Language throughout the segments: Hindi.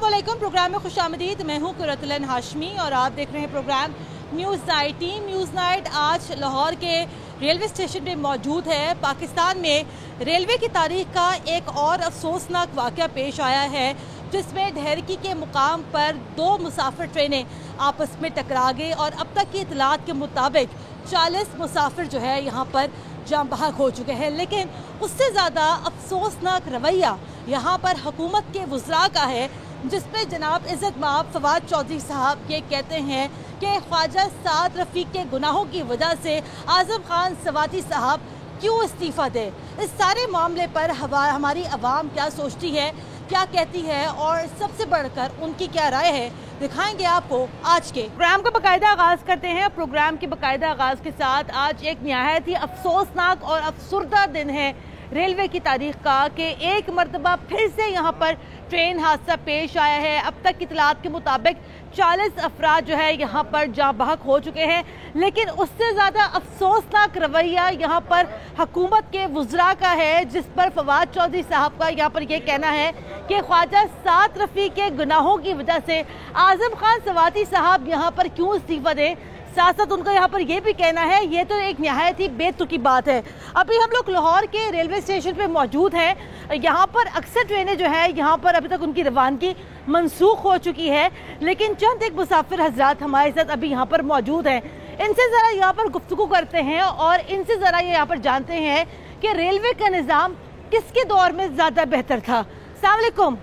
अस्सलामुअलैकुम। प्रोग्राम में खुशामदीद। मैं हूँ कुरतुलन हाशमी और आप देख रहे हैं programme news night. Team news night आज लाहौर के रेलवे स्टेशन पे मौजूद है। पाकिस्तान में रेलवे की तारीख का एक और अफसोसनाक वाक़या पेश आया है, जिसमें ढहरकी के मुकाम पर दो मुसाफिर ट्रेनें आपस में टकरा गई और अब तक की इतलात के मुताबिक 40 मुसाफिर जो है यहाँ पर जाम बहक हो चुके हैं। लेकिन उससे ज़्यादा अफसोसनाक रवैया यहाँ पर हुकूमत के वज़रा का है, जिसमें जनाब इज़्ज़त माब फवाद चौधरी साहब ये कहते हैं कि ख्वाजा साद रफ़ीक के गुनाहों की वजह से आज़म खान सवाती साहब क्यों इस्तीफ़ा दें। इस सारे मामले पर हमारी आवाम क्या सोचती है, क्या कहती है और सबसे बढ़कर उनकी क्या राय है, दिखाएंगे आपको आज के प्रोग्राम का बाकायदा आगाज़ करते हैं। प्रोग्राम के बाकायदा आगाज़ के साथ आज एक निहायत ही अफसोसनाक और अफसुर्दा दिन है रेलवे की तारीख का कि एक मरतबा फिर से यहाँ पर ट्रेन हादसा पेश आया है। अब तक की इतलात के मुताबिक 40 अफराद जो है यहाँ पर जाँ बहक हो चुके हैं। लेकिन उससे ज़्यादा अफसोसनाक रवैया यहाँ पर हुकूमत के वज़रा का है, जिस पर फवाद चौधरी साहब का यहाँ पर यह कहना है कि ख्वाजा साद रफ़ीक के गुनाहों की वजह से आज़म खान सवाती साहब यहाँ पर क्यों इस्तीफ़ा दें। साथ साथ उनका यहाँ पर यह भी कहना है, ये तो एक नहायत ही बेतुकी बात है। अभी हम लोग लाहौर के रेलवे स्टेशन पे मौजूद हैं। यहाँ पर अक्सर ट्रेनें जो है यहाँ पर अभी तक उनकी रवानगी मनसूख हो चुकी है, लेकिन चंद एक मुसाफिर हजरात हमारे साथ अभी यहाँ पर मौजूद हैं। इनसे ज़रा यहाँ पर गुफ्तगू करते हैं और इनसे ज़रा ये यहाँ पर जानते हैं कि रेलवे का निज़ाम किसके दौर में ज़्यादा बेहतर था। अस्सलाम वालेकुम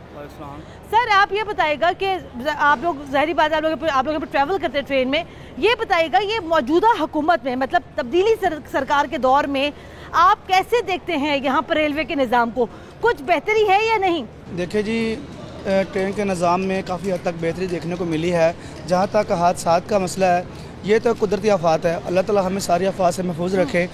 सर, आप ये बताइएगा कि आप लोग ज़ाहिरी बात है आप लोग ट्रैवल करते हैं ट्रेन में, ये बताइएगा ये मौजूदा हुकूमत में मतलब तब्दीली सरकार के दौर में आप कैसे देखते हैं यहाँ पर रेलवे के निज़ाम को, कुछ बेहतरी है या नहीं? देखिए जी, ट्रेन के निज़ाम में काफ़ी हद तक बेहतरी देखने को मिली है। जहाँ तक हादसात का मसला है, ये तो कुदरती आफात है, अल्लाह ताला हमें सारी आफात से महफूज रखे।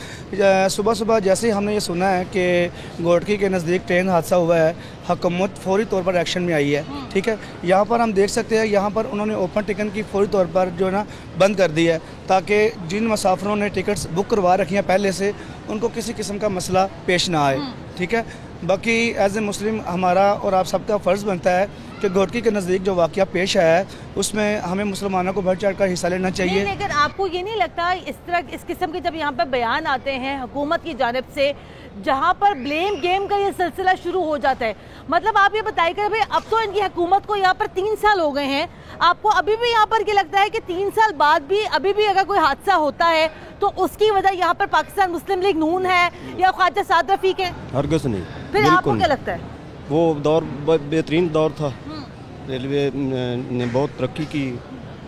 सुबह सुबह जैसे ही हमने ये सुना है कि गोटकी के नज़दीक ट्रेन हादसा हुआ है, हुकूमत फौरी तौर पर एक्शन में आई है। ठीक है, यहाँ पर हम देख सकते हैं, यहाँ पर उन्होंने ओपन टिकट की फौरी तौर पर जो है ना बंद कर दी है, ताकि जिन मुसाफिरों ने टिकट्स बुक करवा रखी हैं पहले से, उनको किसी किस्म का मसला पेश ना आए। ठीक है, बाकी एज ए मुस्लिम हमारा और आप सबका फ़र्ज़ बनता है कि गोटकी के नज़दीक जो वाक़या पेश आया है उसमें हमें मुसलमानों को बढ़ चढ़ कर हिस्सा लेना चाहिए। लेकिन आपको ये नहीं लगता इस किस्म के जब यहाँ पर बयान आते हैं हुकूमत की जानिब से, जहाँ पर ब्लेम गेम का ये सिलसिला शुरू हो जाता है, मतलब आप ये बताइएगा भाई अब तो इनकी हुकूमत को यहाँ पर 3 साल हो गए हैं, आपको अभी भी यहाँ पर ये लगता है कि 3 साल बाद भी अभी भी अगर कोई हादसा होता है तो उसकी वजह यहाँ पर पाकिस्तान मुस्लिम लीग नून है या ख्वाजा साद रफ़ीक है? हरगिज़ नहीं। फिर आपको क्या लगता है? वो दौर बेहतरीन दौर था, रेलवे ने बहुत तरक्की की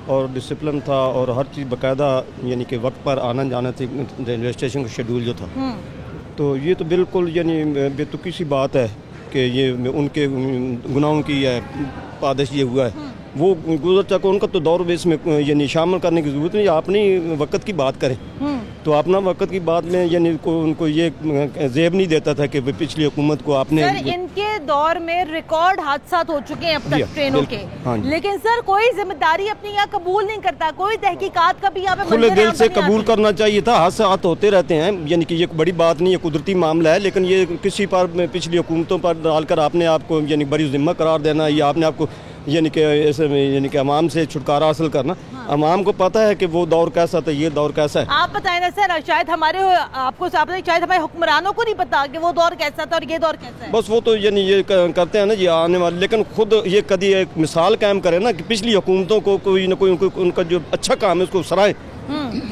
और डिसिप्लिन था और हर चीज़ बाकायदा यानी कि वक्त पर आना जाना थी, रेलवे स्टेशन का शेड्यूल जो था। तो ये तो बिल्कुल यानी बेतुकी सी बात है कि ये उनके गुनाहों की पादिश ये हुआ है। वो गुजर चुका, उनका तो दौर बेस में यानी शामिल करने की ज़रूरत नहीं, अपनी वक्त की बात करें तो अपना वक्त की बात में यानी उनको ये जेब नहीं देता था कि पिछली हुकूमत को आपने। सर, इनके दौर में रिकॉर्ड हादसा हो चुके हैं अब तक ट्रेनों के, लेकिन सर कोई जिम्मेदारी अपनी यहाँ कबूल नहीं करता, कोई तहकीकात का भी यहाँ पे खुले दिल से कबूल करना चाहिए था। हादसात होते रहते हैं, यानी कि ये बड़ी बात नहीं है, कुदरती मामला है, लेकिन ये किसी पर पिछली हुकूमतों पर डालकर आपने आपको यानी बड़ी जिम्मा करार देना या आपने आपको यानी कि ऐसे में यानी कि अवाम से छुटकारा हासिल करना। अवाम को पता है कि वो दौर कैसा था, ये दौर कैसा है। आप बताएं ना सर, शायद शायद हमारे हुक्मरानों को नहीं पता कि वो दौर कैसा था और ये दौर कैसा है। बस वो तो यानी ये करते हैं ना ये आने वाले, लेकिन खुद ये कभी एक मिसाल कायम करे ना कि पिछली हुकूमतों को कोई ना कोई उनका जो अच्छा काम है उसको सराहें।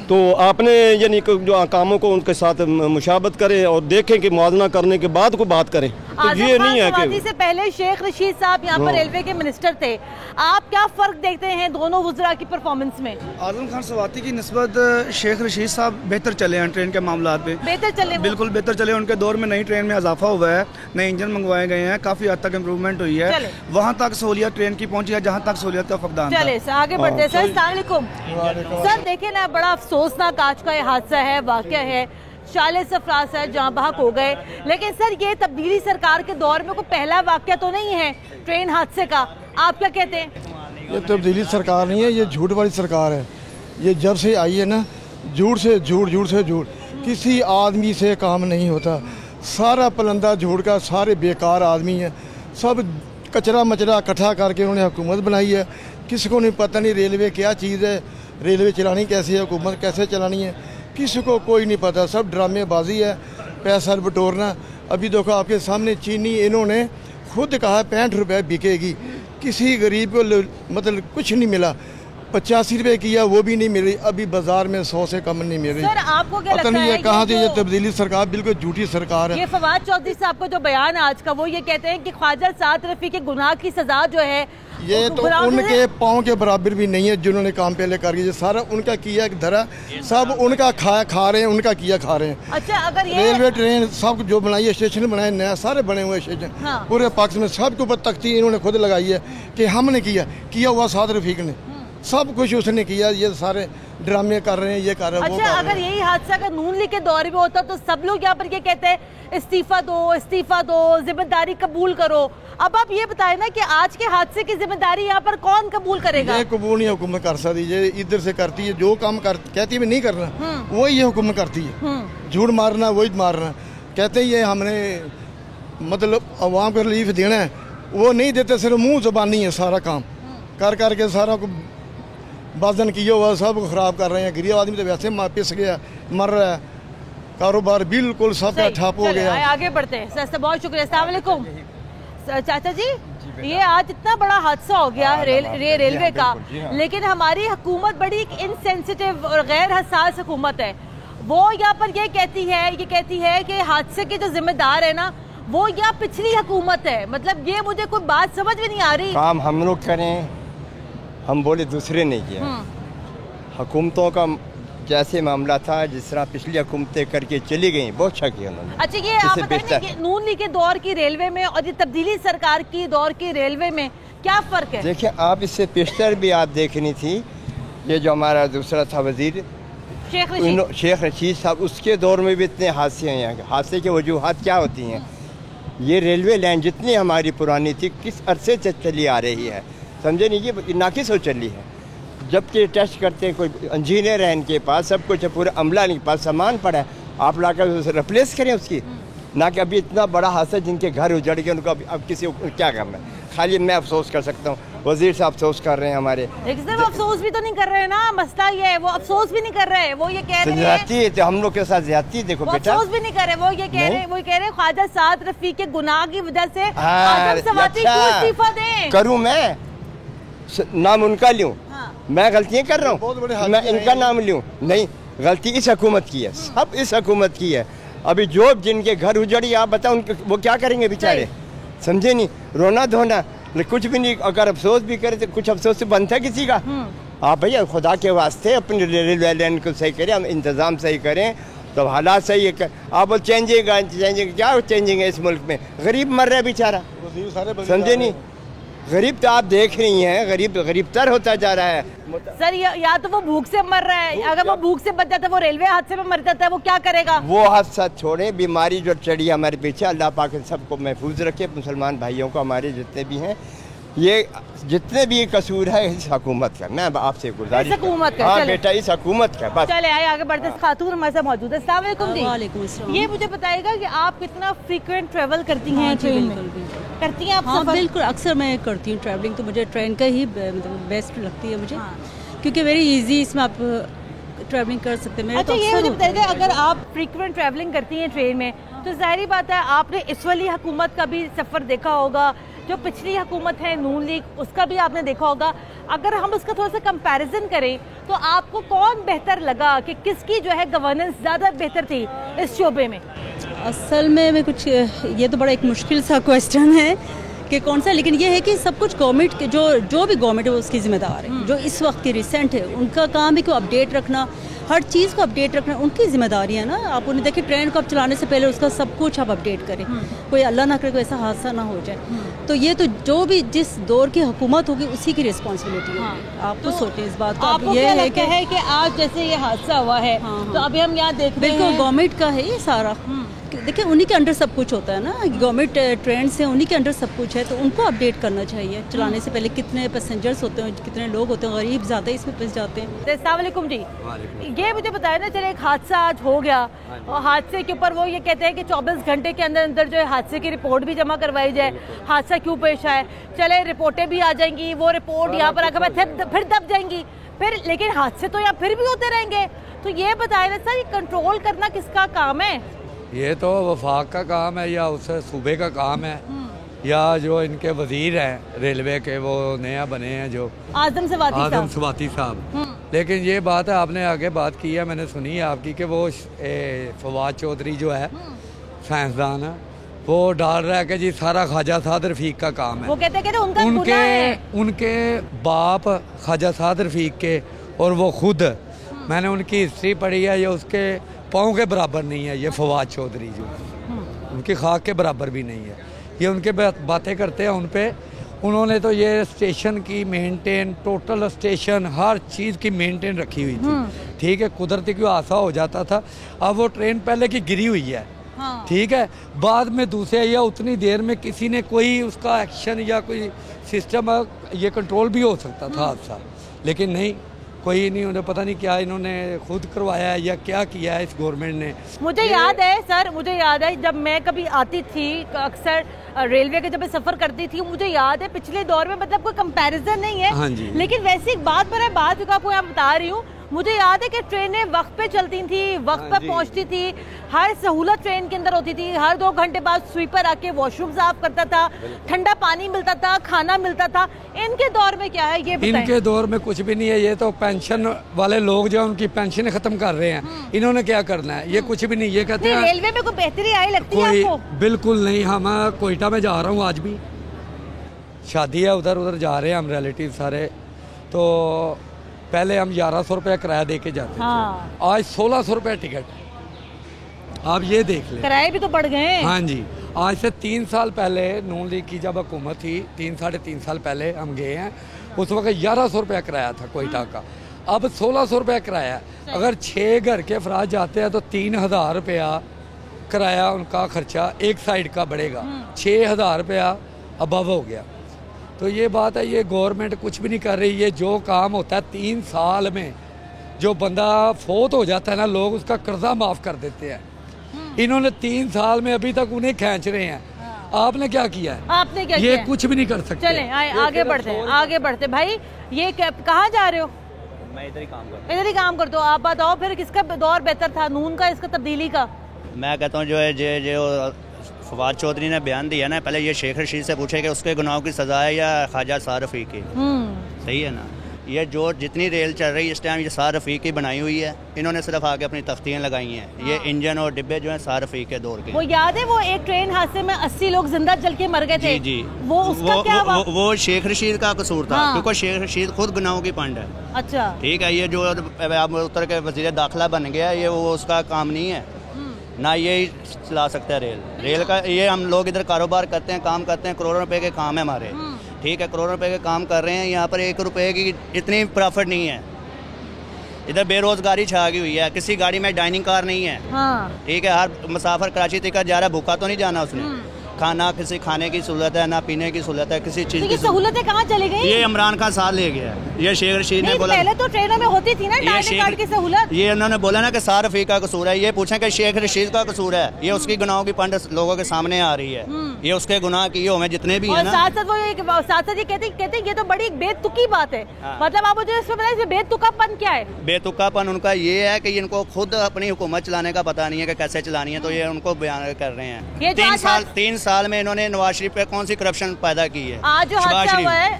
तो आपने यानी जो कामों को उनके साथ मुशाबत करें और देखें कि मुआवजा करने के बाद को बात करें। तो ये नहीं है कि से पहले शेख रशीद साहब यहाँ पर रेलवे के मिनिस्टर थे, आप क्या फर्क देखते हैं दोनों वज़रा की परफॉर्मेंस में? आज़म खान सवाती की निस्बत शेख रशीद साहब बेहतर चले हैं ट्रेन के मामला पे, बेहतर चले, बिल्कुल बेहतर चले। उनके दौर में नई ट्रेन में इजाफा हुआ है, नए इंजन मंगवाए गए हैं, काफ़ी हद तक इम्प्रूवमेंट हुई है, वहाँ तक सहूलियत ट्रेन की पहुँची है जहाँ तक सहूलियत का फकदान। चले आगे बढ़ते हैं। सर अस्सलाम वालेकुम। सर देखिए ना, बड़ा अफसोसनाक आज का ये हादसा है, वाक़या है, 40 अफराद सर जहाँ बहक हो गए। लेकिन सर ये तब्दीली सरकार के दौर में कोई पहला वाक़या तो नहीं है ट्रेन हादसे का, आप क्या कहते हैं? ये तब्दीली सरकार नहीं है, ये झूठ वाली सरकार है। ये जब से आई है ना, झूठ से झूठ, किसी आदमी से काम नहीं होता, सारा पलंदा झूठ का, सारे बेकार आदमी हैं, सब कचरा मचरा इकट्ठा करके उन्होंने हुकूमत बनाई है। किसी को नहीं पता नहीं रेलवे क्या चीज़ है, रेलवे चलानी कैसे है, हुकूमत कैसे चलानी है, किसी को कोई नहीं पता। सब ड्रामेबाजी है, पैसा बटोरना। अभी देखो आपके सामने चीनी इन्होंने खुद कहा 65 रुपये बिकेगी, किसी गरीब को मतलब कुछ नहीं मिला। 85 रुपये किया वो भी नहीं मिली, अभी बाजार में 100 से कम नहीं मिल रही। सर आपको क्या पता लगता नहीं है ये कहाँ से ये तब्दीली सरकार, बिल्कुल झूठी सरकार है। ये फवाद चौधरी साहब का जो बयान है आज का, वो ये कहते हैं कि ख्वाजा साद रफी के गुनाह की सजा जो है ये तो उनके पाँव के बराबर भी नहीं है जिन्होंने काम पहले कर दिया। सारा उनका किया धरा, सब उनका खा रहे हैं, उनका किया खा रहे हैं। अच्छा अगर ये रेलवे ट्रेन सब जो बनाई है, स्टेशन बनाए नया, सारे बने हुए स्टेशन। हाँ। पूरे पाकिस्तान में सबके ऊपर तख्ती इन्होंने खुद लगाई है कि हमने किया हुआ साद रफीक ने, सब कुछ उसने किया। ये सारे ड्रामे कर रहे हैं, ये कर रहे हैं। अच्छा अगर यही हादसा अगर नून लीग के दौर में होता तो सब लोग यहाँ पर ये कहते हैं इस्तीफा दो, जिम्मेदारी कबूल करो। अब आप ये बताएं ना कि आज के हादसे की जिम्मेदारी यहाँ पर कौन कबूल करेगा? ये कबूल नहीं हुकूमत कर सकती, ये इधर से करती है जो काम कहती है नहीं करना, वही ये हुकूमत करती है। झूठ मारना वही मारना, कहते हैं ये हमने मतलब अवाम को रिलीफ देना है, वो नहीं देते, सिर्फ मुँह जुबानी है सारा काम कर करके सारा को बाजन किया हुआ सब को ख़राब कर रहे हैं। गरीब आदमी तो वैसे पिस गया, मर रहा है, कारोबार बिल्कुल सब ठप हो गया। आगे बढ़ते हैं सर, बहुत शुक्रिया। अस्सलाम वालेकुम चाचा जी, ये आज इतना बड़ा हादसा हो गया रेलवे का, लेकिन हमारी हुकूमत बड़ी इनसेंसिटिव और गैर हसास हुकूमत है। वो यहाँ पर ये कहती है कि हादसे के जो जिम्मेदार है ना वो यहाँ पिछली हुकूमत है। मतलब ये मुझे कोई बात समझ में नहीं आ रही। काम हम लोग करें, हम बोले दूसरे नहीं किया। हुकूमतों का जैसे मामला था, जिस तरह पिछली हुकूमतें करके चली गई, बहुत अच्छा किया उन्होंने। अच्छा ये आप बताएं कि नून लीग के दौर की रेलवे में और ये तब्दीली सरकार की दौर की रेलवे में क्या फर्क है? देखिए आप इससे पेशतर भी आप देखनी थी, ये जो हमारा दूसरा था वजीर शेख रशीद साहब, उसके दौर में भी इतने हादसे हैं। यहाँ हादसे के वजूहात क्या होती हैं? ये रेलवे लाइन जितनी हमारी पुरानी थी, किस अरसे से चली आ रही है, समझे नहीं, ये नाकिस हो चली है। जबकि टेस्ट करते हैं, कोई इंजीनियर है इनके पास, सब कुछ है, पूरा अमला इनके पास, सामान पड़ा है, आप लाकर उसे रिप्लेस करें उसकी, ना कि अभी इतना बड़ा हादसा जिनके घर उजड़ गए उनको अब किसी को क्या काम है। खाली मैं अफसोस कर सकता हूँ, वजीर साहब अफसोस कर रहे हैं हमारे। अफसोस भी तो नहीं कर रहे हैं ना, मसला ये है, वो अफसोस भी नहीं कर रहे हैं। वो ये कह रहे हैं तो हम लोग के साथ ज्यादती, देखो बेटा अफसोस भी नहीं कर रहे, वो ये कह रहे हैं ख्वाजा साद रफी के गुनाह की वजह से आदम सवाती को इस्तीफा दें। करूँ मैं नाम उनका लूँ? मैं गलतियाँ कर रहा हूँ, मैं इनका नाम लूँ? नहीं, गलती इस हुकूमत की है, सब इस हुकूमत की है। अभी जो जिनके घर उजड़ी, आप बताओ उनके वो क्या करेंगे बेचारे, समझे नहीं? रोना धोना कुछ भी नहीं, अगर अफसोस भी करे तो कुछ अफसोस से बनता किसी का? आप भैया खुदा के वास्ते अपनी रेलवे लाइन को सही करें, हम इंतज़ाम सही करें तो हालात सही है। आप बोल चेंजिंग क्या चेंजिंग है इस मुल्क में? गरीब मर रहा है बेचारा, समझे नहीं? गरीब तो आप देख रही हैं, गरीब तर होता जा रहा है। सर या तो वो भूख से मर रहा है, अगर वो भूख से बच जाता है, वो रेलवे हादसे में मर जाता है, वो क्या करेगा? वो हादसा छोड़े, बीमारी जो चढ़ी हमारे पीछे, अल्लाह पाक सबको महफूज रखे, मुसलमान भाइयों को हमारे जितने भी हैं, ये जितने भी कसूर है इस हुकूमत का। मैं आपसे गुजारिश, हुकूमत का, हाँ बेटा इस हुकूमत का बस। चले आए आगे बढ़ते। खातून हमारे साथ मौजूद है। अस्सलाम वालेकुम जी। वालेकुम अस्सलाम। ये मुझे बताइएगा कि आप कितना फ्रीक्वेंट ट्रेवल करती हैं ट्रेन में? करती हैं आप? हाँ बिल्कुल, अक्सर मैं करती हूँ ट्रैवलिंग, तो मुझे ट्रेन का ही मतलब बेस्ट लगती है मुझे, क्योंकि वेरी इजी, इसमें आप ट्रैवलिंग कर सकते हैं। अच्छा ये मुझे बताइए, अगर आप फ्रीक्वेंट ट्रैवलिंग करती हैं ट्रेन में, तो जाहिर बात है आपने इस वाली हुकूमत का भी सफ़र देखा होगा, जो पिछली हुकूमत है नून लीग, उसका भी आपने देखा होगा। अगर हम उसका थोड़ा सा कंपैरिजन करें तो आपको कौन बेहतर लगा, कि किसकी जो है गवर्नेंस ज़्यादा बेहतर थी इस शोबे में? असल में मैं कुछ, ये तो बड़ा एक मुश्किल सा क्वेश्चन है कि कौन सा, लेकिन ये है कि सब कुछ गवर्नमेंट के जो भी गवर्नमेंट है वो उसकी जिम्मेदार है। जो इस वक्त की रिसेंट है उनका काम है कि अपडेट रखना, हर चीज़ को अपडेट रखना उनकी जिम्मेदारी है ना। आप उन्हें देखिए, ट्रेन को आप चलाने से पहले उसका सब कुछ आप अपडेट करें, कोई अल्लाह ना करे कोई ऐसा हादसा ना हो जाए। तो ये तो जो भी जिस दौर की हुकूमत होगी उसी की रिस्पॉन्सिबिलिटी है। आप तो सोचें इस बात को। आपको क्या लगता है कि आज जैसे ये हादसा हुआ है, तो अभी हम यहाँ देख रहे हैं बिल्कुल गवर्नमेंट का है ये सारा, देखिए उन्हीं के अंडर सब कुछ होता है ना, गवर्नमेंट ट्रेंड्स हैं, उन्हीं के अंडर सब कुछ है, तो उनको अपडेट करना चाहिए। चलाने से पहले कितने पैसेंजर्स होते हैं, कितने लोग होते हैं, गरीब ज़्यादा इसमें फंस जाते हैं। अस्सलाम वालेकुम जी, ये मुझे बताया ना, चले एक हादसा आज हो गया और हादसे के ऊपर वो ये कहते हैं कि 24 घंटे के अंदर अंदर जो है हादसे की रिपोर्ट भी जमा करवाई जाए, हादसा क्यों पेश आए। चले रिपोर्टें भी आ जाएंगी, वो रिपोर्ट यहाँ पर आकर फिर दब जाएंगी, फिर लेकिन हादसे तो यहाँ फिर भी होते रहेंगे। तो ये बताए ना सर, ये कंट्रोल करना किसका काम है? ये तो वफाक का काम है या उस सूबे का काम है, या जो इनके वजीर हैं रेलवे के, वो नया बने हैं जो आजम सवाती साहब। लेकिन ये बात है, आपने आगे बात की है, मैंने सुनी है आपकी, कि वो फवाद चौधरी जो है साइंसदान है, वो डाल रहा है कि जी सारा ख्वाजा साद रफीक का काम है। वो कहते हैं उनके बाप ख्वाजा साद रफीक के, और वो खुद, मैंने उनकी हिस्ट्री पढ़ी है, ये उसके पाँव के बराबर नहीं है। ये फवाद चौधरी जो उनकी खाक के बराबर भी नहीं है। ये उनके बातें करते हैं उन पे, उन्होंने तो ये स्टेशन की मेंटेन, टोटल स्टेशन हर चीज़ की मेंटेन रखी हुई थी। ठीक है, कुदरती कोई हादसा हो जाता था, अब वो ट्रेन पहले की गिरी हुई है। ठीक है, बाद में दूसरे या उतनी देर में किसी ने कोई उसका एक्शन या कोई सिस्टम, ये कंट्रोल भी हो सकता था हादसा, लेकिन नहीं, कोई नहीं। उन्हें पता नहीं क्या इन्होंने खुद करवाया है या क्या किया है इस गवर्नमेंट ने। मुझे याद है सर, मुझे याद है जब मैं कभी आती थी अक्सर रेलवे के, जब मैं सफर करती थी, मुझे याद है पिछले दौर में, मतलब कोई कंपैरिजन नहीं है। हाँ जी। लेकिन वैसे एक बात पर है, बात जो आपको यहाँ बता रही हूँ, मुझे याद है कि ट्रेनें वक्त पे चलती थी, वक्त पे पहुंचती थी, हर सहूलत ट्रेन के अंदर होती थी। हर 2 घंटे बाद स्वीपर आके वॉशरूम साफ करता था, ठंडा पानी मिलता था, खाना मिलता था। इनके दौर में क्या है ये बताएं? इनके दौर में कुछ भी नहीं है। ये तो पेंशन वाले लोग जो उनकी पेंशन खत्म कर रहे हैं, इन्होंने क्या करना है? ये कुछ भी नहीं। ये कहते हैं रेलवे में कोई बेहतरी आई लगती है आपको? बिल्कुल नहीं। हम कोयटा में जा रहा हूँ, आज भी शादी है, उधर जा रहे हैं हम रिलेटिव सारे। तो पहले हम 1100 रुपया किराया दे के जाते थे, आज 1600 रुपया टिकट। आप ये देख लें, किराए भी तो बढ़ गए। हाँ जी, आज से 3 साल पहले नून लीग की जब हुकूमत थी, 3-3.5 साल पहले हम गए हैं, उस वक्त 1100 रुपया किराया था कोयटा का, अब 1600 रुपया किराया। अगर 6 घर के अफराद जाते हैं तो 3000 रुपया किराया उनका खर्चा एक साइड का बढ़ेगा, 6000 रुपया अबव हो गया। तो ये बात है, ये गवर्नमेंट कुछ भी नहीं कर रही। ये जो काम होता है 3 साल में, जो बंदा फोत हो जाता है ना, लोग उसका कर्जा माफ कर देते हैं। इन्होंने 3 साल में अभी तक उन्हें खींच रहे हैं। आपने क्या किया है? आपने क्या ये किया? कुछ भी नहीं कर सकते। चलें आगे बढ़ते हैं, आगे बढ़ते। भाई ये कहाँ जा रहे हो? मैं इधर ही काम करता हूँ। इधर ही काम करते हो आप? बताओ फिर किसका दौर बेहतर था, नून का, इसका तब्दीली का? मैं कहता हूँ जो है जो फवाद चौधरी ने बयान दिया ना, पहले ये शेख रशीद से पूछे कि उसके गुनाहों की सजा है या ख्वाजा साद रफीक की। सही है ना? ये जो जितनी रेल चल रही है इस टाइम, ये साद रफीक की बनाई हुई है। इन्होंने सिर्फ आके अपनी तख्तियाँ लगाई हैं। ये इंजन और डिब्बे जो है साद रफीक के दौर के। वो याद है वो एक ट्रेन हादसे में 80 लोग जिंदा जल के मर गए थे? जी। वो उसका क्या हुआ? वो शेख रशीद का कसूर था, क्योंकि शेख रशीद खुद गुनाहों की पंड है। अच्छा, ठीक है। ये जो अब उत्तर के वजीर दाखिला बन गया, ये वो उसका काम नहीं है ना, ये ही चला सकता है रेल का। ये हम लोग इधर कारोबार करते हैं, काम करते हैं, करोड़ों रुपए के काम है हमारे। ठीक है, करोड़ों रुपए के काम कर रहे हैं, यहाँ पर 1 रुपए की इतनी प्रॉफिट नहीं है। इधर बेरोजगारी छा गई हुई है, किसी गाड़ी में डाइनिंग कार नहीं है। ठीक है, हर मुसाफिर कराची तक जा रहा है, भूखा तो नहीं जाना उसने। खाना, किसी खाने की सहूलत है ना, पीने की सहूलत है, किसी चीज की सहूलतें कहाँ चली गई? ये इमरान खान साथ ले गया। ये शेख रशीद ने बोला, पहले तो ट्रेनों में होती थी ना डाइनिंग कार्ड की सहूलत। ये उन्होंने बोला ना कि साद रफीक का कसूर है। ये पूछे कि शेख रशीद का कसूर है, ये उसकी गुनाहों की पंड लोगों के सामने आ रही है। ये उसके गुनाह किए हुए जितने भी है ना। साथ साथ ये कहते ये तो बड़ी बेतुकी बात है। मतलब आप मुझे इसमें बताइए, बेतुकापन क्या है? बेतुकापन उनका ये है कि इनको खुद अपनी हुकूमत चलाने का पता नहीं है कि कैसे चलानी है, तो ये उनको बयान कर रहे हैं। 3 साल में इन्होंने नवाज शरीफ पे कौन सी करप्शन पैदा की है? आज जो हादसा हुआ है,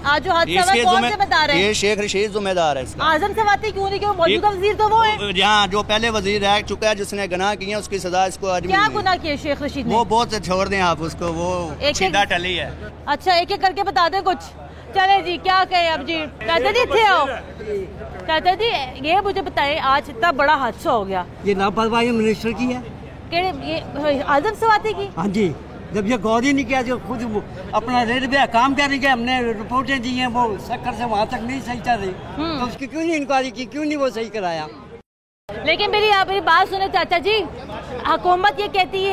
कौन से बता रहे हैं? ये शेख रशीद जिम्मेदार है इसका। आजम सवाती क्यों नहीं? मौजूदा वजीर तो वो है। यहाँ जो पहले वजीर रह चुका है, जिसने गुनाह किए हैं, उसकी सजा इसको आज क्या गुनाह किए शेख रशीद ने? वो बहुत छोड़ दें आप उसको, वो सीधा टली है। अच्छा, एक एक करके बता दे कुछ। चले जी, क्या कहे अब जी? चाचा जी थे आओ। चाचा जी ये मुझे बताएं, आज इतना बड़ा हादसा हो गया, ये लापरवाही मिनिस्टर की है? ये आजम सवाती की? हाँ जी, जब ये गौर ही नहीं किया, जो खुद अपना रेलवे काम कर रही है, हमने रिपोर्टें दी हैं, वो शक्कर से वहाँ तक नहीं सही चल रही, तो उसकी क्यों नहीं इंक्वायरी की, क्यों नहीं वो सही कराया? लेकिन मेरी आप बात सुने चाचा जी, हुकूमत ये कहती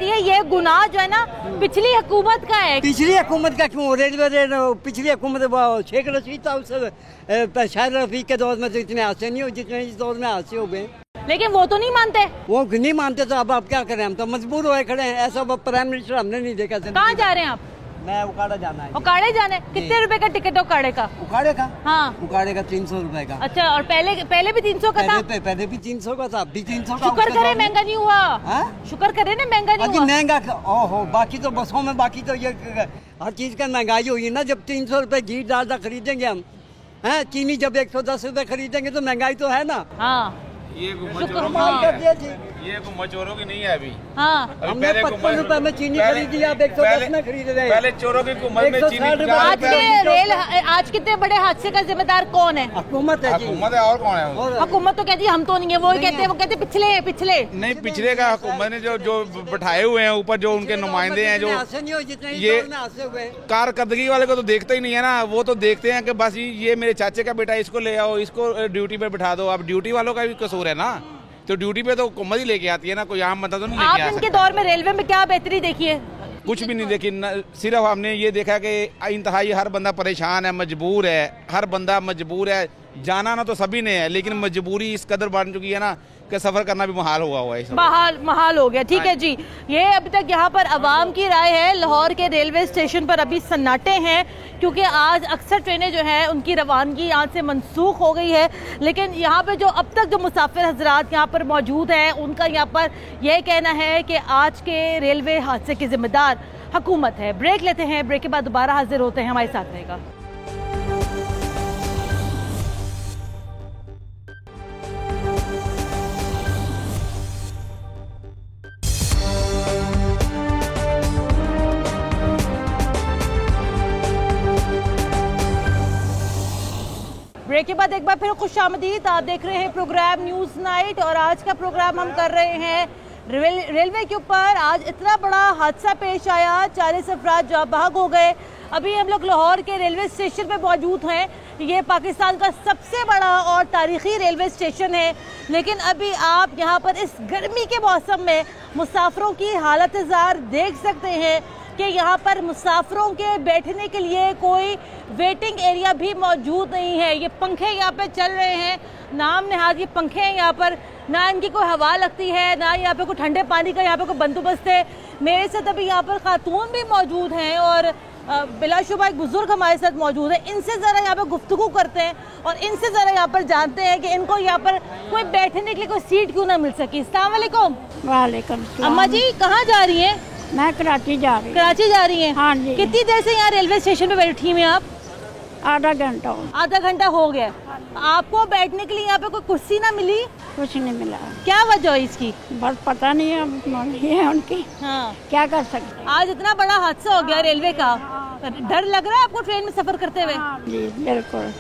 है ये गुनाह जो है ना पिछली हुकूमत का है। पिछली हुकूमत का क्यों? रेलवे पिछली हुकूमत शेख रशीद था, उस शाहिद रफीक के दौर में तो इतने हादसे नहीं हो जितने इस दौर में हादसे हो गए। लेकिन वो तो नहीं मानते। वो नहीं मानते तो अब क्या करें, हम तो मजबूर हुए खड़े हैं। ऐसा प्राइम मिनिस्टर हमने नहीं देखा। कहाँ जा रहे हैं आप? मैं उकाड़ा जाना है। उकाड़े जाना है? कितने रुपए का टिकट है उकाड़े का? उकाड़े का? हाँ, उकाड़े का 300 रुपए का। अच्छा, और पहले भी 300 का था? पहले भी 300 का था, अभी 300 का। शुक्र करे महंगा नहीं हुआ। शुक्र करे ना महंगा नहीं हुआ। महंगा ओहो, बाकी तो बसों में बाकी तो ये हर चीज का महंगाई हुई ना। जब 300 रुपए घी डालडा खरीदेंगे हम, चीनी जब 110 रुपए खरीदेंगे तो महंगाई तो है ना। हाँ, ये मचोरों की नहीं है अभी। हाँ, हमने 55 रुपए में चीनी खरीदी, आप 110 में खरीद रहे हैं। पहले चोरों की हुकूमत में चीनी। आज कितने बड़े हादसे का जिम्मेदार कौन है? हुकूमत है जी। हुकूमत है, और कौन है? हुकूमत तो कहती है हम तो नहीं है, वो कहते पिछले नहीं, पिछले का हुकूमत ने जो बैठाए हुए हैं ऊपर, जो उनके नुमाइंदे हैं, जो ये कारकर्दगी वाले को तो देखते ही नहीं है ना। वो तो देखते हैं कि बस ये मेरे चाचे का बेटा, इसको ले आओ, इसको ड्यूटी पे बिठा दो। अब ड्यूटी वालों का भी कसूर है ना, तो ड्यूटी पे तो हुकूमत ही लेके आती है ना, कोई आम बंदा तो नहीं लेके आ सकता। आप इनके दौर में रेलवे में क्या बेहतरी देखी है? कुछ भी नहीं देखी, सिर्फ हमने ये देखा कि इंतहाई हर बंदा परेशान है, मजबूर है, हर बंदा मजबूर है। जाना ना तो सभी ने है, लेकिन मजबूरी इस कदर बढ़ चुकी है ना कि सफर करना भी मुहाल हुआ है। महाल हो गया। ठीक है जी, ये अभी तक यहाँ पर अवाम की राय है। लाहौर के रेलवे स्टेशन पर अभी सन्नाटे हैं, क्योंकि आज अक्सर ट्रेनें जो हैं उनकी रवानगी यहाँ से मनसूख हो गई है। लेकिन यहाँ पे जो अब तक जो मुसाफिर हजरात यहाँ पर मौजूद हैं, उनका यहाँ पर यह कहना है कि आज के रेलवे हादसे की जिम्मेदार हुकूमत है। ब्रेक लेते हैं, ब्रेक के बाद दोबारा हाजिर होते हैं, हमारे साथ रहेगा। ब्रेक के बाद एक बार फिर खुशामदीद। आप देख रहे हैं प्रोग्राम न्यूज़ नाइट, और आज का प्रोग्राम हम कर रहे हैं रेलवे के ऊपर। आज इतना बड़ा हादसा पेश आया, 40 अफराद जाँ बहक हो गए। अभी हम लोग लाहौर के रेलवे स्टेशन पे मौजूद हैं। ये पाकिस्तान का सबसे बड़ा और तारीखी रेलवे स्टेशन है, लेकिन अभी आप यहाँ पर इस गर्मी के मौसम में मुसाफिरों की हालत ज़ार देख सकते हैं कि यहाँ पर मुसाफिरों के बैठने के लिए कोई वेटिंग एरिया भी मौजूद नहीं है। ये पंखे यहाँ पे चल रहे हैं, नाम नहाद ये पंखे हैं यहाँ पर, ना इनकी कोई हवा लगती है, ना यहाँ पे कोई ठंडे पानी का यहाँ पे कोई बंदोबस्त है। मेरे साथ अभी यहाँ पर खातून भी मौजूद हैं और बिलाशुबा एक बुजुर्ग हमारे साथ मौजूद है। इनसे ज़रा यहाँ पर गुफ्तगू करते हैं और इनसे ज़रा यहाँ पर जानते हैं कि इनको यहाँ पर कोई बैठने के लिए कोई सीट क्यों ना मिल सकी। अस्सलाम वालेकुम। वालेकुम। अम्मा जी कहाँ जा रही हैं? मैं कराची जा रही हूँ। कराची जा रही हैं? हाँ जी। कितनी देर से यहाँ रेलवे स्टेशन पे बैठी हैं आप? आधा घंटा। आधा घंटा हो गया। आपको बैठने के लिए यहाँ पे कोई कुर्सी ना मिली? कुछ नहीं मिला। क्या वजह है इसकी? बस पता नहीं है उनकी। हाँ, क्या कर सकते। आज इतना बड़ा हादसा हो गया रेलवे का, डर लग रहा है आपको ट्रेन में सफर करते हुए? जी बिल्कुल।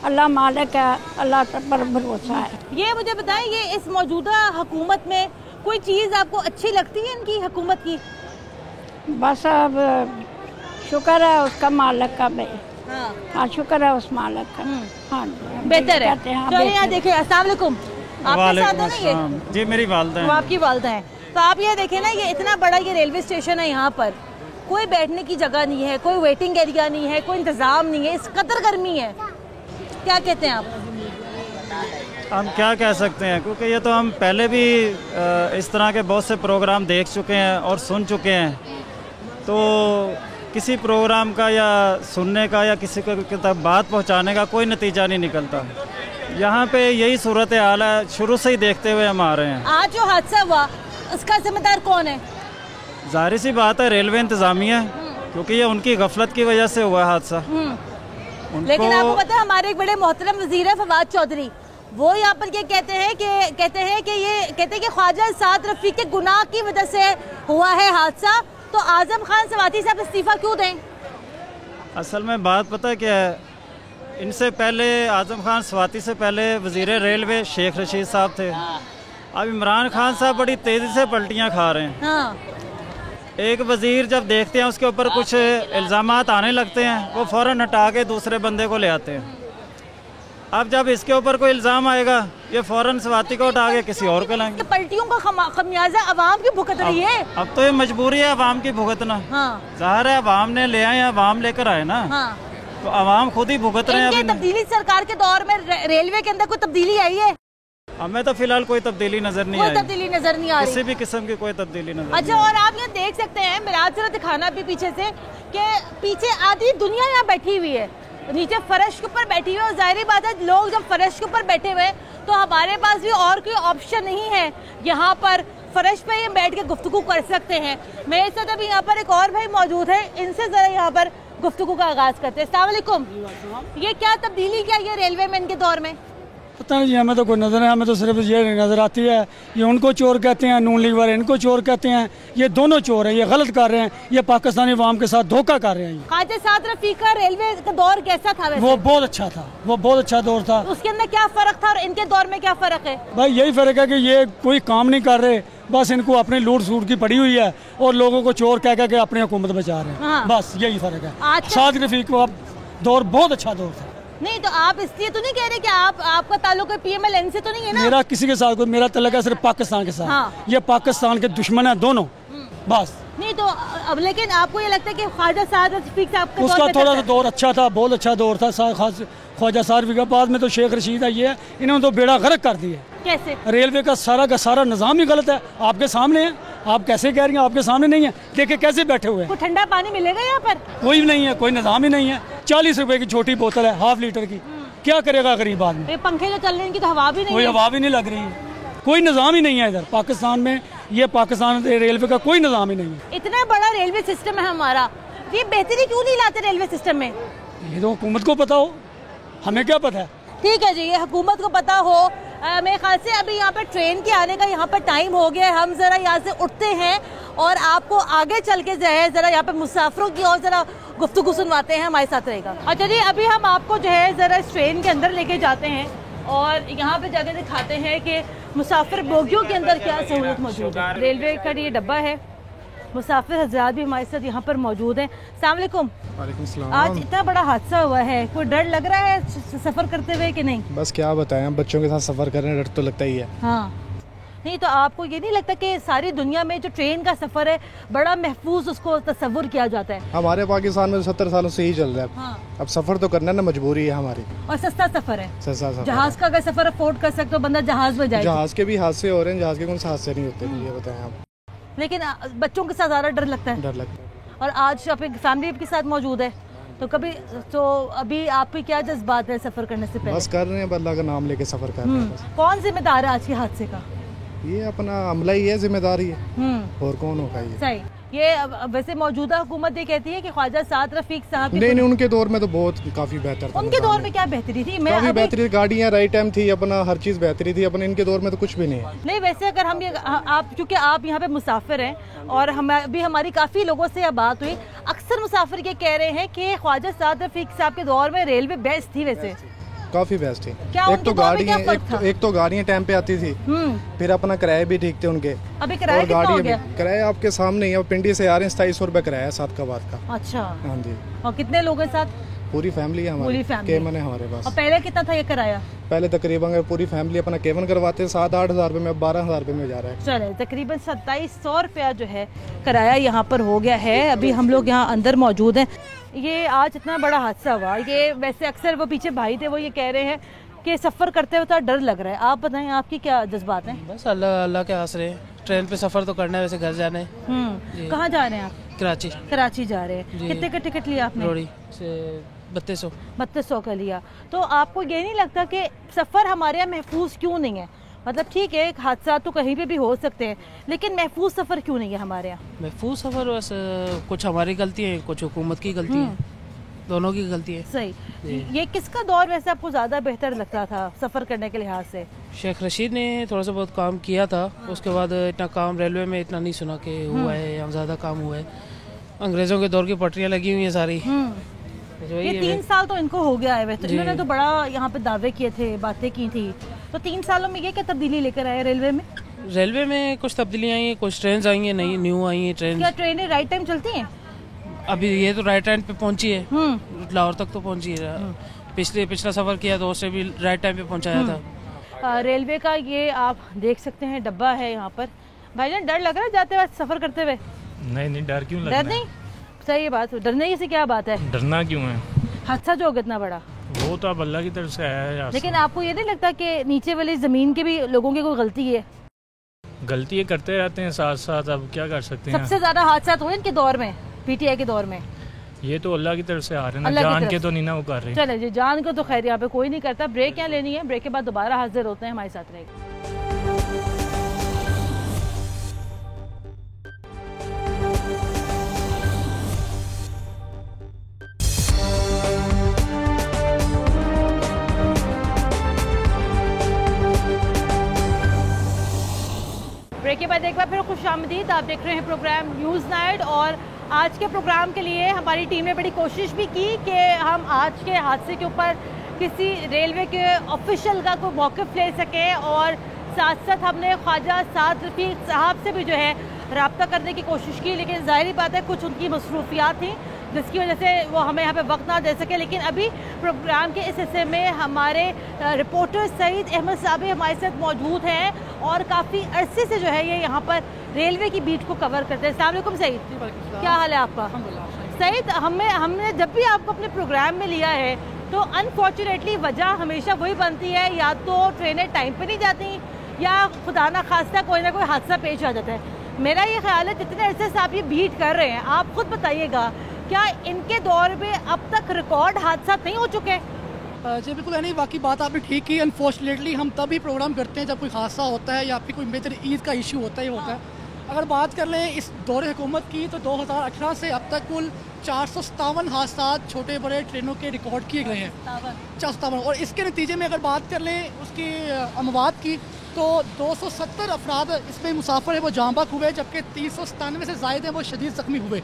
अल्लाह मालिक है, अल्लाह पर भरोसा है। ये मुझे बताएं, ये इस मौजूदा हुकूमत में कोई चीज़ आपको अच्छी लगती है इनकी हुकूमत की? बस अब शुक्र है उसका मालिक का भाई। हाँ शुक्र है उस मालिक का। हाँ बेहतर है। चलिए यहाँ देखिए। अस्सलाम वालेकुम। आपके साथ है ना ये? जी मेरी वालदा है। आपकी वालदा है। तो आप ये देखें ना, ये इतना बड़ा ये रेलवे स्टेशन है, यहाँ पर कोई बैठने की जगह नहीं है, कोई वेटिंग एरिया नहीं है, कोई इंतजाम नहीं है, इस कदर गर्मी है। क्या कहते हैं आप? हम क्या कह सकते हैं, क्योंकि ये तो हम पहले भी इस तरह के बहुत से प्रोग्राम देख चुके हैं और सुन चुके हैं। तो किसी प्रोग्राम का या सुनने का या किसी को बात पहुंचाने का कोई नतीजा नहीं निकलता। यहाँ पे यही सूरत हाल है, शुरू से ही देखते हुए हम आ रहे हैं। आज जो हादसा हुआ उसका जिम्मेदार कौन है? जाहिर सी बात है रेलवे इंतजामिया, क्योंकि ये उनकी गफलत की वजह से हुआ हादसा। लेकिन आपको पता है हमारे एक बड़े मोहतरम वजीर है फवाद चौधरी, वो यहाँ पर ये कहते हैं कि ख्वाजा साद रफीक के गुनाह की वजह से हुआ है हादसा, तो आजम खान सवाती साहब इस्तीफा क्यों दें? असल में बात पता है क्या है, इनसे पहले आजम खान सवाती से पहले वजीर रेलवे शेख रशीद साहब थे। अब इमरान खान साहब बड़ी तेज़ी से पलटियाँ खा रहे हैं। हाँ। एक वजीर जब देखते हैं उसके ऊपर कुछ इल्ज़ामात आने लगते हैं, वो फ़ौरन हटा के दूसरे बंदे को ले आते हैं। अब जब इसके ऊपर कोई इल्ज़ाम आएगा ये फ़ौरन स्वाति को उठा के किसी और को लाएंगे। पलटियों का खमियाजा अवाम की भुगत रही है। अब तो ये मजबूरी है अवाम की भुगतना। ज़ाहिर है अवाम ने ले आए, अवाम लेकर आए ना, तो अवाम खुद ही भुगत रहे हैं। तब्दीली सरकार के दौर में रेलवे के अंदर कोई तब्दीली आई है? हमें तो फिलहाल कोई तब्दीली नजर नहीं आई। कोई तब्दीली नजर नहीं आ रही, किसी भी किस्म की कोई तब्दीली नजर। अच्छा, और आप ये देख सकते हैं, मिराज जरा दिखाना भी पीछे से, कि पीछे आधी दुनिया यहाँ बैठी हुई है, नीचे फर्श के ऊपर बैठी हुई है। और जाहिर बात है लोग जब फर्श के ऊपर बैठे हुए तो हमारे पास भी और कोई ऑप्शन नहीं है, यहाँ पर फर्श पे ही बैठ के गुफ्तगू कर सकते हैं। मेरे साथ अभी यहाँ पर एक और भाई मौजूद है, इनसे जरा यहाँ पर गुफ्तगू का आगाज करते हैं। अस्सलाम वालेकुम, ये क्या तब्दीली क्या ये रेलवे में इनके दौर में? पता नहीं जी, हमें तो कोई नजर नहीं, हमें तो सिर्फ ये नजर आती है ये उनको चोर कहते हैं, नून लीग वाले इनको चोर कहते हैं, ये दोनों चोर हैं, ये गलत कर रहे हैं, ये पाकिस्तानी अवाम के साथ धोखा कर रहे हैं। ख्वाजा साद रफीक का रेलवे का दौर कैसा था वैसे? वो बहुत अच्छा था, वो बहुत अच्छा दौर था। उसके अंदर क्या फर्क था और इनके दौर में क्या फर्क है? भाई यही फर्क है कि ये कोई काम नहीं कर रहे, बस इनको अपनी लूट सूट की पड़ी हुई है और लोगों को चोर कह कह के अपनी हुकूमत बचा रहे हैं। बस यही फर्क है। साद रफीक का दौर बहुत अच्छा दौर था। नहीं तो आप इसलिए तो नहीं कह रहे कि आपका ताल्लुक PMLN से तो नहीं है ना? मेरा किसी के साथ कोई, मेरा तल्लुक है सिर्फ पाकिस्तान के साथ। ये पाकिस्तान के दुश्मन है दोनों, बस। नहीं तो अब लेकिन आपको ये लगता है कि ख्वाजा साद रफीक साहब का उसका थोड़ा सा दौर अच्छा था, बहुत अच्छा दौर था ख्वाजा साद रफीक का। बाद में तो शेख रशीद आई है, इन्होंने तो बेड़ा गर्क कर दिया। कैसे? रेलवे का सारा निज़ाम ही गलत है, आपके सामने है। आप कैसे कह रही हैं, आपके सामने नहीं है, देखिए कैसे बैठे हुए हैं। कोई ठंडा पानी मिलेगा यहाँ पर? कोई नहीं है, कोई निज़ाम ही नहीं है। 40 रुपए की छोटी बोतल है, हाफ लीटर की, क्या करेगा गरीब आदमी? ये पंखे जो चल रहे हैं इनकी तो हवा भी नहीं कोई हवा भी नहीं लग रही है, कोई निज़ाम ही नहीं है इधर पाकिस्तान में। ये पाकिस्तान रेलवे का कोई निज़ाम ही नहीं है। इतना बड़ा रेलवे सिस्टम है हमारा, ये बेहतरी क्यों नहीं लाते रेलवे सिस्टम में? ये तो हुकूमत को पता हो, हमें क्या पता है। ठीक है जी, ये हुकूमत को पता हो। मेरे ख्याल से अभी यहाँ पर ट्रेन के आने का यहाँ पर टाइम हो गया है। हम जरा यहाँ से उठते हैं और आपको आगे चल के जो है जरा यहाँ पे मुसाफिरों की और जरा गुफ्तगू सुनवाते हैं, हमारे साथ रहेगा। अच्छा जी, अभी हम आपको जो है जरा इस ट्रेन के अंदर लेके जाते हैं और यहाँ पे जाके दिखाते हैं कि मुसाफिर बोगियों के अंदर क्या सहूलत मौजूद है। रेलवे का ये डब्बा है, मुसाफिर हजरात भी हमारे साथ यहाँ पर मौजूद हैं। अस्सलाम वालेकुम। वालेकुम सलाम। आज इतना बड़ा हादसा हुआ है, कोई डर लग रहा है सफर करते हुए कि नहीं? बस क्या बताएं, बच्चों के साथ सफर कर रहे हैं, डर तो लगता ही है। हाँ, नहीं तो आपको ये नहीं लगता कि सारी दुनिया में जो ट्रेन का सफर है बड़ा महफूज उसको तस्वुर किया जाता है? हमारे पाकिस्तान में 70 सालों से ही चल रहा है। हाँ। अब सफर तो करना ना, मजबूरी है हमारी। और सस्ता सफर है, सस्ता सफर। जहाज का अगर सफर अफोर्ड कर सकते हो बंदा जहाज में जाए। जहाज के भी हादसे हो रहे हैं, जहाज के कौन से हादसे नहीं होते, ये बताएं आप। लेकिन बच्चों के साथ ज्यादा डर लगता है। डर लगता है। और आज आप एक फैमिली के साथ मौजूद है, तो कभी तो अभी आपके क्या जज्बात है सफर करने से पहले? बस कर रहे हैं, अल्लाह का नाम लेके सफर कर रहे हैं। कौन जिम्मेदार है आज के हादसे का? ये अपना अमला ही है, जिम्मेदारी है, और कौन होगा ये? सही। ये वैसे मौजूदा हुकूमत ये कहती है कि ख्वाजा साद रफीक साहब नहीं, उनके दौर में तो बहुत काफी बेहतर था। उनके दौर में क्या बेहतरी थी? काफी बेहतरी, गाड़ियाँ राइट टाइम थी, अपना हर चीज बेहतरी थी। अपने इनके दौर में तो कुछ भी नहीं है। नहीं वैसे अगर हम ये आप चूँकि आप यहाँ पे मुसाफिर हैं और हम अभी हमारी काफी लोगों से यह बात हुई, अक्सर मुसाफिर ये कह रहे हैं कि ख्वाजा साद रफीक साहब के दौर में रेलवे बेस्ट थी। वैसे काफी बेस्ट है। एक तो गाड़ियाँ टाइम पे आती थी, फिर अपना किराए भी ठीक थे उनके। अभी किराया कितना हो गया? किराया आपके सामने ही है, पिंडी से आ रहे हैं, 2700 रुपए किराया सादकाबाद का। अच्छा, हाँ जी। और कितने लोग हैं साथ? पूरी फैमिली है हमारी, केमन है हमारे पास। और पहले कितना था ये किराया? पहले तकरीबन पूरी फैमिली अपना केवन करवाते 7-8 हज़ार रुपए में, 12,000 रुपए में जा रहा है। चले तकरीबन 2700 रुपया जो है किराया यहाँ पर हो गया है। अभी हम लोग यहाँ अंदर मौजूद हैं। ये आज इतना बड़ा हादसा हुआ, ये वैसे अक्सर वो पीछे भाई थे वो ये कह रहे हैं कि सफ़र करते हुए डर लग रहा है। आप बताएं आपकी क्या जज्बात हैं? बस अल्लाह के आसरे, ट्रेन पे सफ़र तो करना है, वैसे घर जाना है। कहाँ जा रहे हैं आप? कराची। कराची जा रहे हैं। कितने का टिकट लिया आपने? रोड़ी से 3200 का लिया। तो आपको ये नहीं लगता कि सफ़र हमारे यहाँ महफूज क्यों नहीं है? मतलब ठीक है हादसा तो कहीं पे भी हो सकते हैं, लेकिन महफूज सफ़र क्यों नहीं है हमारे यहाँ? महफूज सफ़र बस कुछ हमारी गलती है, कुछ हुकूमत की गलती है, दोनों की गलती है। सही। ये किसका दौर वैसे आपको ज़्यादा बेहतर लगता था सफ़र करने के लिहाज से? शेख रशीद ने थोड़ा सा बहुत काम किया था, उसके बाद इतना काम रेलवे में इतना नहीं सुना कि हुआ है या ज़्यादा काम हुआ है। अंग्रेज़ों के दौर की पटरियाँ लगी हुई हैं सारी। ये 3 साल तो इनको हो गया है। वैसे इन्होंने तो बड़ा यहाँ पे दावे किए थे, बातें की थी, तो 3 सालों में ये क्या तब्दीली लेकर आए रेलवे में? रेलवे में कुछ तब्दीलियाँ आई हैं, कुछ ट्रेन आई हैं, नई न्यू आई हैं ट्रेन। क्या ट्रेनें राइट टाइम चलती हैं? अभी ये तो राइट टाइम पे पहुंची है, लाहौर तक तो पहुंची है, पिछला सफ़र किया तो उससे भी राइट टाइम पे पहुंचाया था। रेलवे का ये आप देख सकते हैं डब्बा है यहाँ पर। भाईजान डर लग रहा है जाते वक्त सफ़र करते हुए? नहीं डर क्यों लगना डर नहीं, सही बात, डरने से क्या बात है? डरना क्यों है? हादसा जो होगा इतना बड़ा वो तो अब अल्लाह की तरफ से आया है। लेकिन आपको ये नहीं लगता कि नीचे वाली ज़मीन के भी लोगों की कोई गलती है? गलती ये करते रहते हैं साथ साथ, अब क्या कर सकते हैं। सबसे ज़्यादा हादसा हुए इनके दौर में, पीटीआई के दौर में। ये तो अल्लाह की तरफ से आ रहे हैं ना, जान के तो नहीं ना वो कर रहे। चले जी, जान को तो खैर यहाँ पे कोई नहीं करता। ब्रेक क्या लेनी है, ब्रेक के बाद दोबारा हाजिर होते हैं, हमारे साथ रहेगा। ब्रेक के बाद एक बार फिर खुशामदीद। आप देख रहे हैं प्रोग्राम न्यूज़ नाइट और आज के प्रोग्राम के लिए हमारी टीम ने बड़ी कोशिश भी की कि हम आज के हादसे के ऊपर किसी रेलवे के ऑफिशियल का कोई मौक़िफ़ ले सकें और साथ साथ हमने ख्वाजा साद रफ़ीक साहब से भी जो है रब्ता करने की कोशिश की, लेकिन ज़ाहिर बात है कुछ उनकी मसरूफियात थी जिसकी वजह से वो हमें यहाँ पे वक्त ना दे सके। लेकिन अभी प्रोग्राम के इस हिस्से में हमारे रिपोर्टर सईद अहमद साहब हमारे साथ मौजूद हैं और काफ़ी अरसे से जो है ये यहाँ पर रेलवे की बीट को कवर करते हैं। अस्सलाम वालेकुम सईद, क्या हाल है आपका? सईद, हमने जब भी आपको अपने प्रोग्राम में लिया है तो अनफॉर्चुनेटली वजह हमेशा वही बनती है, या तो ट्रेनें टाइम पे नहीं जाती या खुदा ना खास्ता कोई ना कोई हादसा पेश आ जाता है। मेरा ये ख्याल है जितने अरसे से आप ये बीट कर रहे हैं, आप खुद बताइएगा क्या इनके दौर में अब तक रिकॉर्ड हादसा नहीं हो चुके? जी बिल्कुल, नहीं वाकई बात आपने ठीक की। अनफॉर्चुनेटली हम तभी प्रोग्राम करते हैं जब कोई हादसा होता है या फिर कोई मेजर ईद का इशू होता है। अगर बात कर लें इस दौरे हुकूमत की तो 2018 से अब तक कुल 457 हादसा छोटे बड़े ट्रेनों के रिकॉर्ड किए गए हैं, 457। और इसके नतीजे में अगर बात कर लें उसकी अमवात की तो 270 अफराद इसमें मुसाफिर है वो जाँ बहक हुए, जबकि 397 से ज़ायद हैं वो शदीद ज़ख्मी हुए।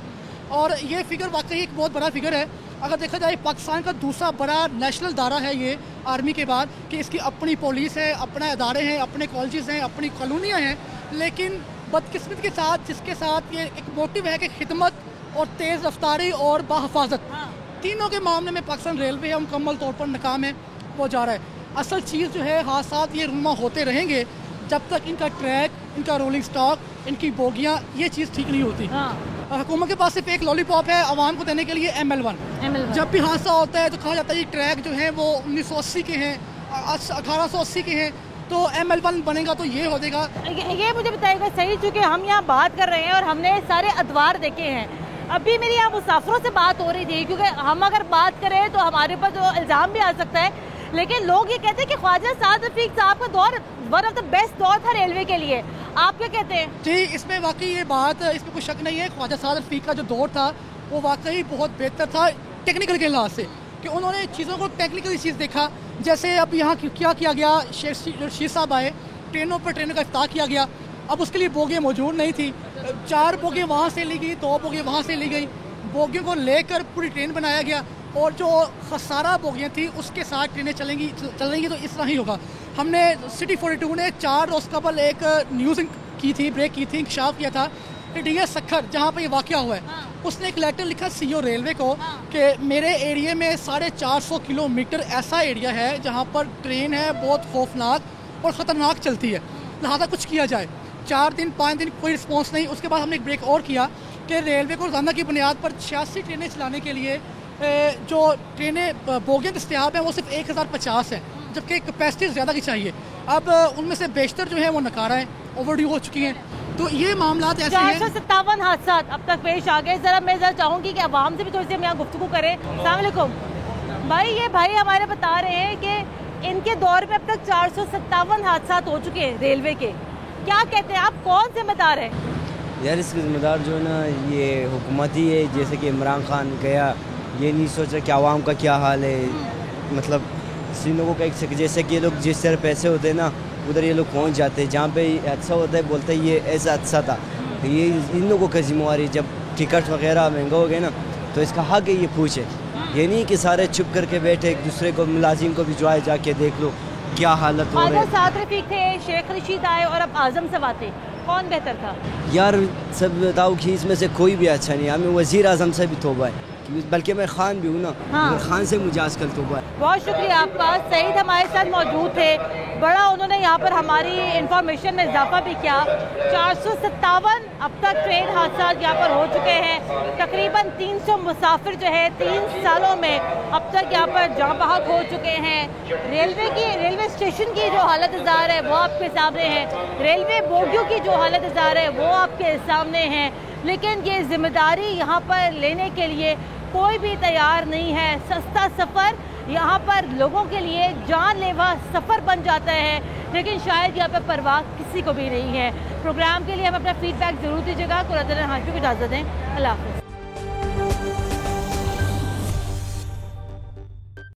और ये फिगर वाकई एक बहुत बड़ा फिगर है। अगर देखा जाए पाकिस्तान का दूसरा बड़ा नेशनल दायरा है ये आर्मी के बाद, कि इसकी अपनी पुलिस है, अपने अदारे हैं, अपने कॉलेजेस हैं, अपनी कॉलोनियाँ हैं, लेकिन बदकिस्मती के साथ जिसके साथ ये एक मोटिव है कि खिदमत और तेज़ रफ्तारी और बाहिफाजत, तीनों के मामले में पाकिस्तान रेलवे है मुकम्मल तौर पर नाकाम है, वो जा रहा है। असल चीज़ जो है हादसा ये रुनमा होते रहेंगे जब तक इनका ट्रैक, इनका रोलिंग स्टॉक, इनकी बोगियाँ, ये चीज़ ठीक नहीं होती। हुकूमत के पास सिर्फ एक लॉलीपॉप है आवाम को देने के लिए, ML1। जब भी हादसा होता है तो कहा जाता है ये ट्रैक जो है वो 1980 के हैं, 1880 के हैं, तो ML1 बनेगा तो ये हो जाएगा। ये मुझे बताइएगा सही, चूँकि हम यहाँ बात कर रहे हैं और हमने सारे अदवार देखे हैं। अभी मेरी यहाँ मुसाफिरों से बात हो रही थी, क्योंकि हम अगर बात करें तो हमारे ऊपर तो इल्ज़ाम भी आ सकता है, लेकिन लोग ये कहते हैं कि ख्वाजा साद रफ़ीक साहब का दौर वन ऑफ द बेस्ट दौर था रेलवे के लिए। आप क्या कहते हैं? जी, इसमें वाकई ये बात, इसमें कोई शक नहीं है। ख्वाजा साद रफ़ीक का जो दौर था वो वाकई बहुत बेहतर था टेक्निकल के लिहाज से, कि उन्होंने चीज़ों को टेक्निकली चीज़ देखा। जैसे अब यहाँ क्या किया गया, शेख साहब आए, ट्रेनों पर ट्रेनों का इफ्ताह किया गया। अब उसके लिए बोगियाँ मौजूद नहीं थी, 4 बोगियाँ वहाँ से ली गई, 2 बोगियाँ वहाँ से ली गई, बोगियों को लेकर पूरी ट्रेन बनाया गया और जो खसारा बोगियाँ थी उसके साथ ट्रेनें चल रही तो इस तरह ही होगा। हमने सिटी 42 ने 4 रोज़ कबल एक न्यूज़ की थी, ब्रेक की थी, इंकशाफ किया था कि DS सखर जहाँ पर ये वाक़या हुआ है, उसने एक लेटर लिखा CEO रेलवे को कि मेरे एरिया में 450 किलोमीटर ऐसा एरिया है जहाँ पर ट्रेन है बहुत खौफनाक और ख़तरनाक चलती है, लिहाजा कुछ किया जाए। 4 दिन 5 दिन कोई रिस्पॉन्स नहीं। उसके बाद हमने एक ब्रेक और किया कि रेलवे को रोज़ाना की बुनियाद पर 86 ट्रेनें चलाने के लिए जो ट्रेनें बोगियाँ दस्तियाब हैं वो सिर्फ 1050 हैं, जबकि कैपेसिटी ज़्यादा की चाहिए। अब उनमें से बेशतर जो है वो नकारा है, ओवरड्यू हो चुकी हैं। तो ये मामला ऐसे हैं। 457 हादसा अब तक पेश आ गए। ज़रा मैं चाहूँगी कि आवाम से भी थोड़ी सी हम यहाँ गुफ्तगू करें। अस्सलाम वालेकुम भाई, ये भाई हमारे बता रहे हैं कि इनके दौर में अब तक 457 हादसा हो चुके हैं रेलवे के। क्या कहते हैं आप, कौन जिम्मेदार है? यार इसके जिम्मेदार जो है ना ये हुकूमत ही है। जैसे कि इमरान खान गया, ये नहीं सोचा कि आवाम का क्या हाल है, मतलब इसी लोगों का एक, जैसे कि ये लोग जिस तरह पैसे होते हैं ना उधर ये लोग पहुंच जाते हैं, जहाँ पे अच्छा होता है बोलते हैं ये ऐसा अच्छा था। ये इन लोगों का जिम्मेवारी, जब टिकट वगैरह महंगा हो गया ना तो इसका हक है ये पूछे, ये नहीं कि सारे चुप करके बैठे, एक दूसरे को मुलाजिम को भिजवाए जाके देख लो क्या हालत हो रही है। साद रफ़ीक थे, शेख रशीद आए और अब आजम सवा थे, कौन बेहतर था? यार सब बताओ कि इसमें से कोई भी अच्छा नहीं। हमें वज़ीर आज़म से भी तौबा है बल्कि मैं खान भी हूँ ना। हाँ। खान से मुझे आजकल तो बहुत शुक्रिया आपका। सईद हमारे साथ मौजूद थे, बड़ा उन्होंने यहाँ पर हमारी इंफॉर्मेशन में इजाफा भी किया। 457 अब तक ट्रेन हादसा यहाँ पर हो चुके हैं। तकरीबन 300 मुसाफिर जो है 3 सालों में अब तक यहाँ पर जाँ बहक हो चुके हैं। रेलवे स्टेशन की जो हालत जार है वो आपके सामने है, रेलवे बोगियों की जो हालत जार है वो आपके सामने है। लेकिन ये जिम्मेदारी यहाँ पर लेने के लिए कोई भी तैयार नहीं है। सस्ता सफ़र यहाँ पर लोगों के लिए जानलेवा सफ़र बन जाता है, लेकिन शायद यहाँ पर परवाह किसी को भी नहीं है। प्रोग्राम के लिए हम अपना फीडबैक ज़रूर दीजिएगा। कुर्रतुल हाशमी को इजाज़त दें। अल्लाह हाफ़िज़।